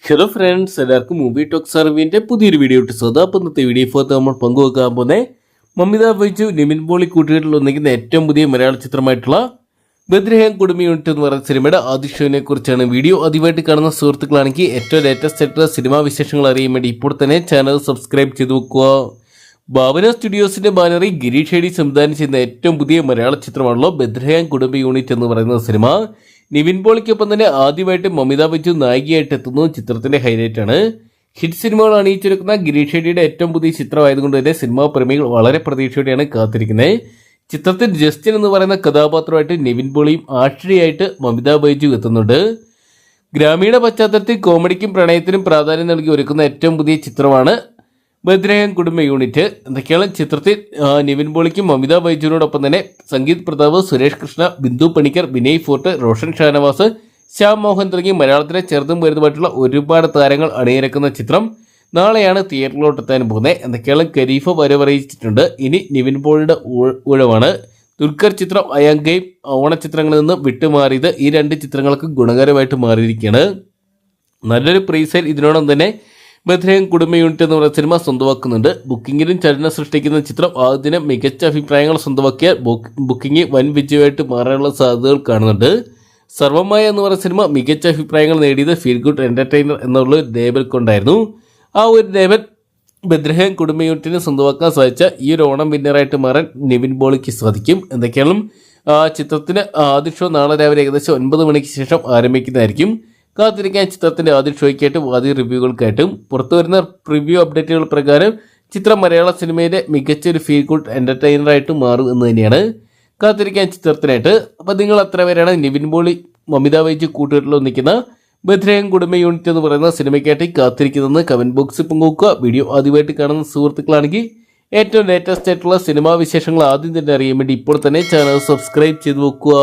Hello friends, എല്ലാവർക്കും movie talk സർവീൻ്റെ പുതിയൊരു video ഇട്ട് സ്വന്തം. അപ്പം ഇന്നത്തെ വീഡിയോ ഫോർത്ത് നമ്മൾ പങ്കുവെക്കാൻ പോകുന്നത് മമിത ബൈജു നിവിൻ പോളി കൂട്ടുകെട്ടിൽ ഒന്നിക്കുന്ന ഏറ്റവും പുതിയ മലയാള ചിത്രമായിട്ടുള്ള ബദ്രഹേം കുടുംബ യൂണിറ്റ് എന്ന് പറയുന്ന സിനിമയുടെ ആദ്യ ഷോനെ കുറിച്ചാണ്. വീഡിയോ ആദ്യമായിട്ട് കാണുന്ന സുഹൃത്തുക്കളാണെങ്കിൽ ഏറ്റവും ലേറ്റസ്റ്റ് ആയിട്ടുള്ള സിനിമാ വിശേഷങ്ങൾ അറിയാൻ വേണ്ടി ഇപ്പോൾ തന്നെ ചാനൽ സബ്സ്ക്രൈബ് ചെയ്ത് വെക്കുക. ഭാവന സ്റ്റുഡിയോസിന്റെ ബാനറിൽ ഗിരീഷ് ഷെഡി സംവിധാനം ചെയ്യുന്ന ഏറ്റവും പുതിയ മലയാള ചിത്രമാണല്ലോ ബദ്രഹേം കുടുംബ യൂണിറ്റ് എന്ന് പറയുന്ന സിനിമ. നിവിൻ പോളിക്കൊപ്പം തന്നെ ആദ്യമായിട്ട് മമിത ബൈജു നായികയായിട്ട് എത്തുന്നു ചിത്രത്തിന്റെ ഹൈലൈറ്റ് ആണ്. ഹിറ്റ് സിനിമകൾ അണിയിച്ചൊരുക്കുന്ന ഗിരീഷ് ഷെഡിയുടെ ഏറ്റവും പുതിയ ചിത്രമായതുകൊണ്ട് തന്നെ സിനിമാ പ്രേമികൾ വളരെ പ്രതീക്ഷയോടെയാണ് കാത്തിരിക്കുന്നത്. ചിത്രത്തിൽ ജസ്റ്റിൻ എന്ന് പറയുന്ന കഥാപാത്രമായിട്ട് നിവിൻ പോളിയും ആശ്രയായിട്ട് മമിത ബൈജു എത്തുന്നുണ്ട്. ഗ്രാമീണ പശ്ചാത്തലത്തിൽ കോമഡിക്കും പ്രണയത്തിനും പ്രാധാന്യം നൽകി ഒരുക്കുന്ന ഏറ്റവും പുതിയ ചിത്രമാണ് ബദ്രഹേം കുടുംബ യൂണിറ്റ്. എന്തൊക്കെയാണ് ചിത്രത്തിൽ നിവിൻ പോളിക്കും മമിത ബൈജുവിനോടൊപ്പം തന്നെ സംഗീത് പ്രതാപ്, സുരേഷ് കൃഷ്ണ, ബിന്ദു പണിക്കർ, വിനയ് ഫോർട്ട്, റോഷൻ ഷാനവാസ്, ശ്യാം മോഹൻ തുടങ്ങി മലയാളത്തിലെ ചെറുതും വലുതുമായിട്ടുള്ള ഒരുപാട് താരങ്ങൾ അണിനിരക്കുന്ന ചിത്രം നാളെയാണ് തിയേറ്ററിലോട്ട് എത്താൻ പോകുന്നത്. എന്തൊക്കെയാണ് ഖരീഫ വരവറിയിച്ചിട്ടുണ്ട്. ഇനി നിവിൻ പോളിയുടെ ഊഴമാണ്. ദുൽഖർ ചിത്രം അയങ്കയും ഓണച്ചിത്രങ്ങളിൽ നിന്ന് വിട്ടുമാറിയത് ഈ രണ്ട് ചിത്രങ്ങൾക്ക് ഗുണകരമായിട്ട് മാറിയിരിക്കുകയാണ്. നല്ലൊരു പ്രീസെയിൽ ഇതിനോടൊപ്പം തന്നെ ബദ്രഹേം കുടുംബ യൂണിറ്റ് എന്ന് പറയുന്ന സിനിമ സ്വന്തമാക്കുന്നുണ്ട്. ബുക്കിങ്ങിലും ചലനം സൃഷ്ടിക്കുന്ന ചിത്രം ആദ്യ മികച്ച അഭിപ്രായങ്ങൾ സ്വന്തമാക്കിയാൽ ബുക്കിംഗ് വൻ വിജയമായിട്ട് മാറാനുള്ള സാധ്യതകൾ കാണുന്നുണ്ട്. സർവമായ എന്ന് പറയുന്ന സിനിമ മികച്ച അഭിപ്രായങ്ങൾ നേടിയത് ഫീൽ ഗുഡ് എന്റർടൈനർ എന്നുള്ള ലേബൽ കൊണ്ടായിരുന്നു. ആ ഒരു ലേബൽ ബദ്രഹേം കുടുംബ യൂണിറ്റിന് സ്വന്തമാക്കാൻ സാധിച്ച ഈ ഒരു ഓണം വിന്നറായിട്ട് മാറാൻ നിവിൻ പോളിക്ക് സാധിക്കും. എന്തൊക്കെയാണ് ചിത്രത്തിന് ആദ്യ ഷോ നാളെ രാവിലെ ഏകദേശം 9 മണിക്ക് ശേഷം ആരംഭിക്കുന്നതായിരിക്കും. കാത്തിരിക്കാൻ ചിത്രത്തിന്റെ ആദ്യ ഷോയ്ക്കായിട്ടും ആദ്യ റിവ്യൂകൾക്കായിട്ടും പുറത്തു വരുന്ന പ്രിവ്യൂ അപ്ഡേറ്റുകൾ പ്രകാരം ചിത്രം മലയാള സിനിമയിലെ മികച്ച ഒരു ഫീൽ ഗുഡ് എന്റർടൈനറായിട്ട് മാറും എന്ന് തന്നെയാണ് കാത്തിരിക്കാൻ ചിത്രത്തിനായിട്ട്. അപ്പം നിങ്ങൾ അത്ര പേരാണ് നിവിൻ പോളി മമിത ബൈജു കൂട്ടുകെട്ടിൽ ഒന്നിക്കുന്ന ബദ്രഹേം കുടുംബ യൂണിറ്റ് എന്ന് പറയുന്ന സിനിമയ്ക്കായിട്ട് കാത്തിരിക്കുന്നതെന്ന് കമന്റ് ബോക്സിൽ പങ്കുവെക്കുക. വീഡിയോ ആദ്യമായിട്ട് കാണുന്ന സുഹൃത്തുക്കളാണെങ്കിൽ ഏറ്റവും ലേറ്റസ്റ്റ് ആയിട്ടുള്ള സിനിമാ വിശേഷങ്ങൾ ആദ്യം തന്നെ അറിയാൻ വേണ്ടി ഇപ്പോൾ തന്നെ ചാനൽ സബ്സ്ക്രൈബ് ചെയ്ത് വെക്കുക.